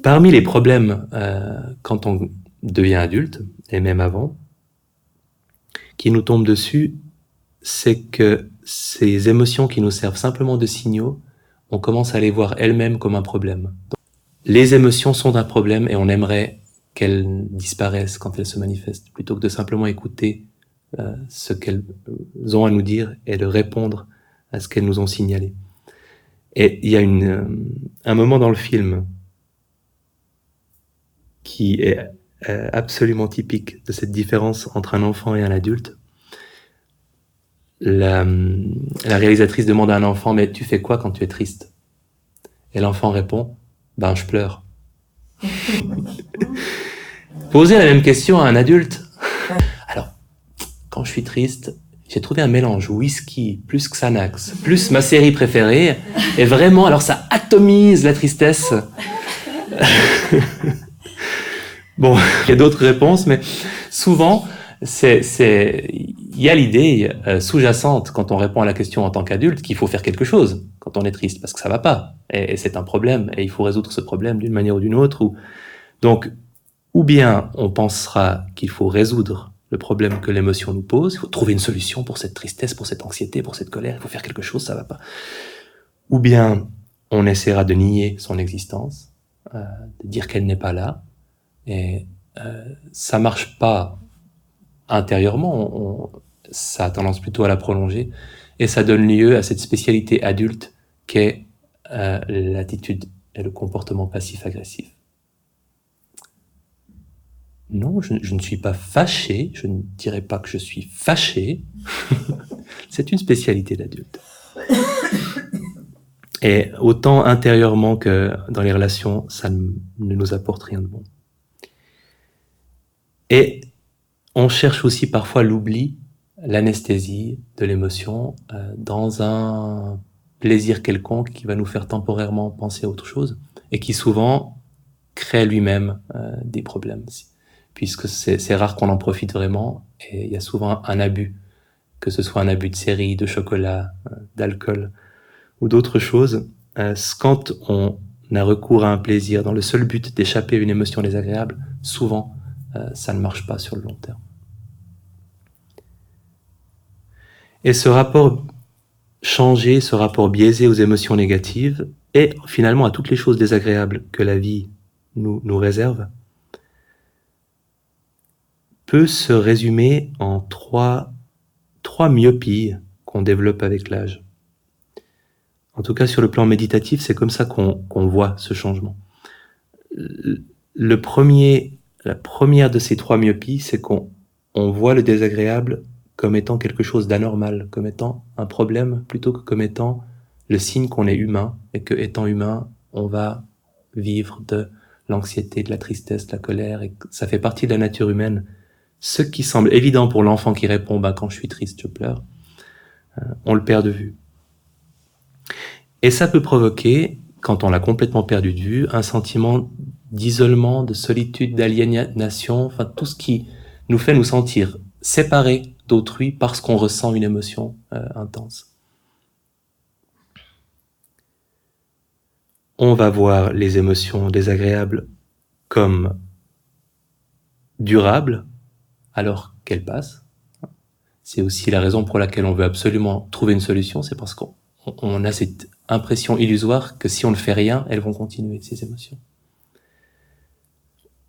Parmi les problèmes quand on devient adulte, et même avant, qui nous tombent dessus, c'est que ces émotions qui nous servent simplement de signaux, on commence à les voir elles-mêmes comme un problème. Les émotions sont un problème et on aimerait qu'elles disparaissent quand elles se manifestent, plutôt que de simplement écouter ce qu'elles ont à nous dire et de répondre à ce qu'elles nous ont signalé. Et il y a un moment dans le film qui est absolument typique de cette différence entre un enfant et un adulte. La réalisatrice demande à un enfant « Mais tu fais quoi quand tu es triste ?» Et l'enfant répond « Ben, je pleure. » Poser la même question à un adulte. Alors, quand je suis triste, j'ai trouvé un mélange whisky plus Xanax plus ma série préférée et vraiment, alors ça atomise la tristesse. Bon, il y a d'autres réponses, mais souvent, il y a l'idée sous-jacente quand on répond à la question en tant qu'adulte qu'il faut faire quelque chose quand on est triste parce que ça va pas et c'est un problème et il faut résoudre ce problème d'une manière ou d'une autre. Donc, ou bien on pensera qu'il faut résoudre le problème que l'émotion nous pose, il faut trouver une solution pour cette tristesse, pour cette anxiété, pour cette colère, il faut faire quelque chose, ça va pas. Ou bien on essaiera de nier son existence, de dire qu'elle n'est pas là, et ça marche pas intérieurement, ça a tendance plutôt à la prolonger, et ça donne lieu à cette spécialité adulte qu'est l'attitude et le comportement passif-agressif. Non, je ne suis pas fâché, je ne dirais pas que je suis fâché, c'est une spécialité d'adulte. Et autant intérieurement que dans les relations, ça ne nous apporte rien de bon. Et on cherche aussi parfois l'oubli, l'anesthésie de l'émotion dans un plaisir quelconque qui va nous faire temporairement penser à autre chose et qui souvent crée lui-même des problèmes. Puisque c'est rare qu'on en profite vraiment et il y a souvent un abus, que ce soit un abus de série, de chocolat, d'alcool ou d'autres choses. Quand on a recours à un plaisir dans le seul but d'échapper à une émotion désagréable, souvent ça ne marche pas sur le long terme. Et ce rapport changé, ce rapport biaisé aux émotions négatives et finalement à toutes les choses désagréables que la vie nous réserve, peut se résumer en trois myopies qu'on développe avec l'âge. En tout cas, sur le plan méditatif, c'est comme ça qu'on voit ce changement. La première de ces trois myopies, c'est qu'on voit le désagréable comme étant quelque chose d'anormal, comme étant un problème, plutôt que comme étant le signe qu'on est humain, et que, étant humain, on va vivre de l'anxiété, de la tristesse, de la colère, et que ça fait partie de la nature humaine. Ce qui semble évident pour l'enfant qui répond « quand je suis triste, je pleure », on le perd de vue. Et ça peut provoquer, quand on l'a complètement perdu de vue, un sentiment d'isolement, de solitude, d'aliénation, enfin tout ce qui nous fait nous sentir séparés d'autrui parce qu'on ressent une émotion intense. On va voir les émotions désagréables comme durables, alors qu'elles passent. C'est aussi la raison pour laquelle on veut absolument trouver une solution, c'est parce qu'on a cette impression illusoire que si on ne fait rien, elles vont continuer, ces émotions.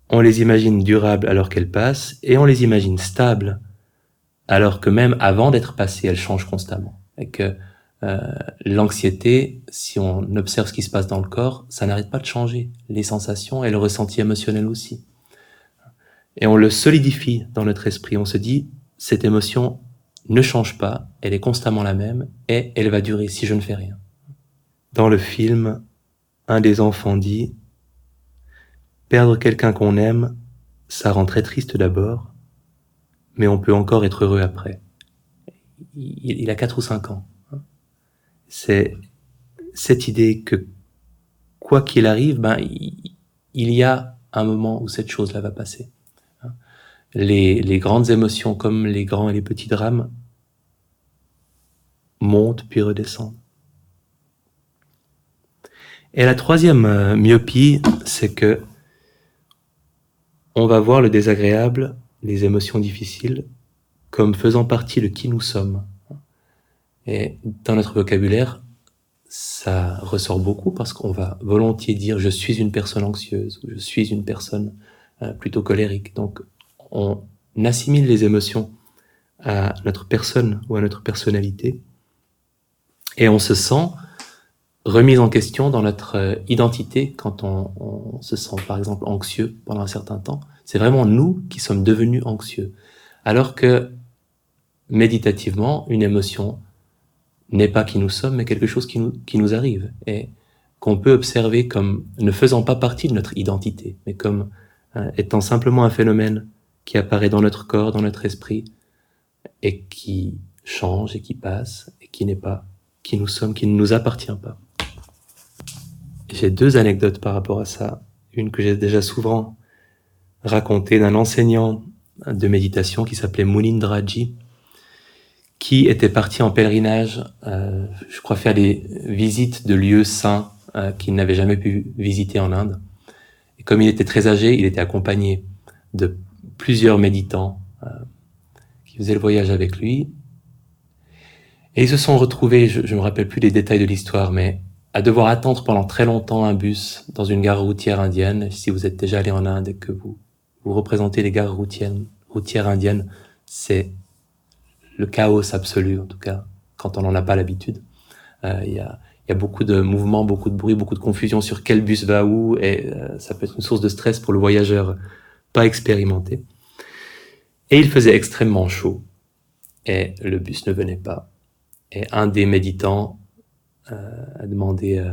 On les imagine durables alors qu'elles passent, et on les imagine stables, alors que même avant d'être passées, elles changent constamment. Et que l'anxiété, si on observe ce qui se passe dans le corps, ça n'arrête pas de changer. Les sensations et le ressenti émotionnel aussi. Et on le solidifie dans notre esprit. On se dit, cette émotion ne change pas, elle est constamment la même, et elle va durer si je ne fais rien. Dans le film, un des enfants dit « Perdre quelqu'un qu'on aime, ça rend très triste d'abord, mais on peut encore être heureux après. » Il a 4 ou 5 ans. C'est cette idée que, quoi qu'il arrive, il y a un moment où cette chose-là va passer. Les grandes émotions, comme les grands et les petits drames, montent puis redescendent. Et la troisième myopie, c'est que on va voir le désagréable, les émotions difficiles, comme faisant partie de qui nous sommes. Et dans notre vocabulaire, ça ressort beaucoup parce qu'on va volontiers dire « je suis une personne anxieuse » ou « je suis une personne plutôt colérique ». Donc, on assimile les émotions à notre personne ou à notre personnalité et on se sent remis en question dans notre identité quand on se sent par exemple anxieux pendant un certain temps. C'est vraiment nous qui sommes devenus anxieux. Alors que méditativement, une émotion n'est pas qui nous sommes, mais quelque chose qui nous arrive et qu'on peut observer comme ne faisant pas partie de notre identité, mais comme étant simplement un phénomène qui apparaît dans notre corps, dans notre esprit, et qui change et qui passe, et qui n'est pas qui nous sommes, qui ne nous appartient pas. J'ai deux anecdotes par rapport à ça. Une que j'ai déjà souvent racontée d'un enseignant de méditation qui s'appelait Munindraji, qui était parti en pèlerinage, je crois faire des visites de lieux saints qu'il n'avait jamais pu visiter en Inde. Et comme il était très âgé, il était accompagné de plusieurs méditants qui faisaient le voyage avec lui. Et ils se sont retrouvés, je ne me rappelle plus les détails de l'histoire, mais à devoir attendre pendant très longtemps un bus dans une gare routière indienne. Si vous êtes déjà allé en Inde et que vous représentez les gares routières indiennes, c'est le chaos absolu, en tout cas, quand on n'en a pas l'habitude. Il y a beaucoup de mouvements, beaucoup de bruit, beaucoup de confusion sur quel bus va où, et ça peut être une source de stress pour le voyageur pas expérimenté. Et il faisait extrêmement chaud, et le bus ne venait pas. Et un des méditants a demandé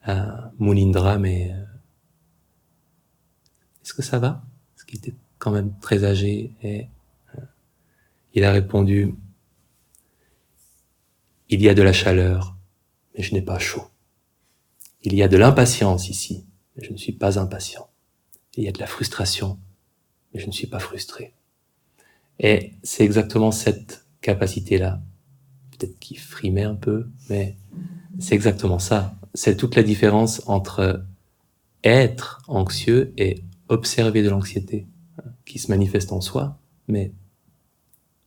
à Munindra, mais est-ce que ça va? Parce qu'il était quand même très âgé, et il a répondu, il y a de la chaleur, mais je n'ai pas chaud. Il y a de l'impatience ici, mais je ne suis pas impatient. Il y a de la frustration, mais je ne suis pas frustré. Et c'est exactement cette capacité-là, peut-être qui frimait un peu, mais c'est exactement ça. C'est toute la différence entre être anxieux et observer de l'anxiété qui se manifeste en soi, mais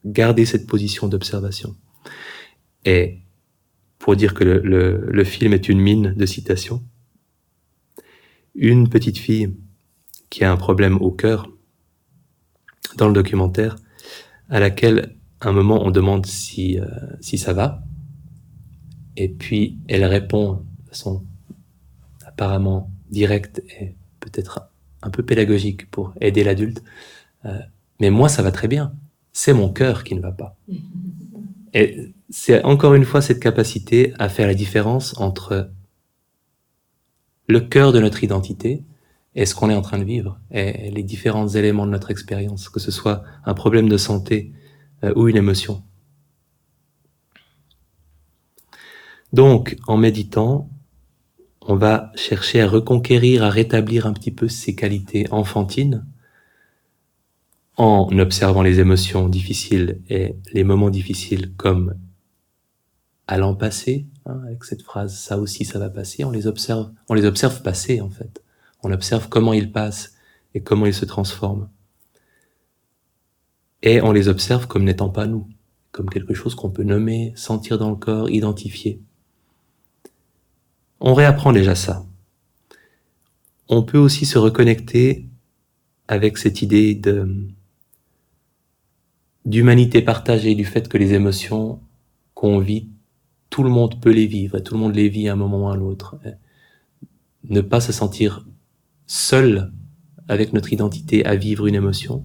garder cette position d'observation. Et pour dire que le film est une mine de citations, une petite fille qui a un problème au cœur, dans le documentaire, à laquelle, à un moment, on demande si ça va, et puis elle répond de façon apparemment directe et peut-être un peu pédagogique pour aider l'adulte, mais moi ça va très bien, c'est mon cœur qui ne va pas. Et c'est encore une fois cette capacité à faire la différence entre le cœur de notre identité et ce qu'on est en train de vivre, et les différents éléments de notre expérience, que ce soit un problème de santé ou une émotion. Donc, en méditant, on va chercher à reconquérir, à rétablir un petit peu ces qualités enfantines, en observant les émotions difficiles et les moments difficiles comme allant passer, avec cette phrase « ça aussi ça va passer », on les observe passer en fait. On observe comment ils passent et comment ils se transforment. Et on les observe comme n'étant pas nous, comme quelque chose qu'on peut nommer, sentir dans le corps, identifier. On réapprend déjà ça. On peut aussi se reconnecter avec cette idée d'humanité partagée, du fait que les émotions qu'on vit, tout le monde peut les vivre, et tout le monde les vit à un moment ou à un autre. Ne pas se sentir seul avec notre identité à vivre une émotion,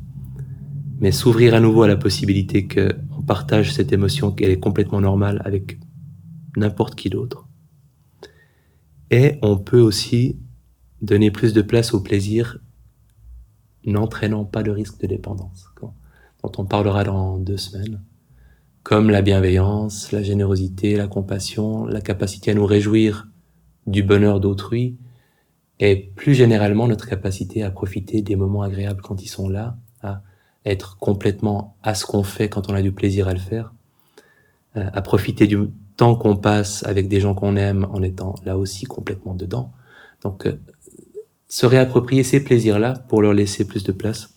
mais s'ouvrir à nouveau à la possibilité qu'on partage cette émotion, qu'elle est complètement normale avec n'importe qui d'autre. Et on peut aussi donner plus de place au plaisir, n'entraînant pas de risque de dépendance, dont on parlera dans 2 semaines, comme la bienveillance, la générosité, la compassion, la capacité à nous réjouir du bonheur d'autrui, et plus généralement notre capacité à profiter des moments agréables quand ils sont là, à être complètement à ce qu'on fait quand on a du plaisir à le faire, à profiter temps qu'on passe avec des gens qu'on aime en étant là aussi complètement dedans. Donc, se réapproprier ces plaisirs-là pour leur laisser plus de place.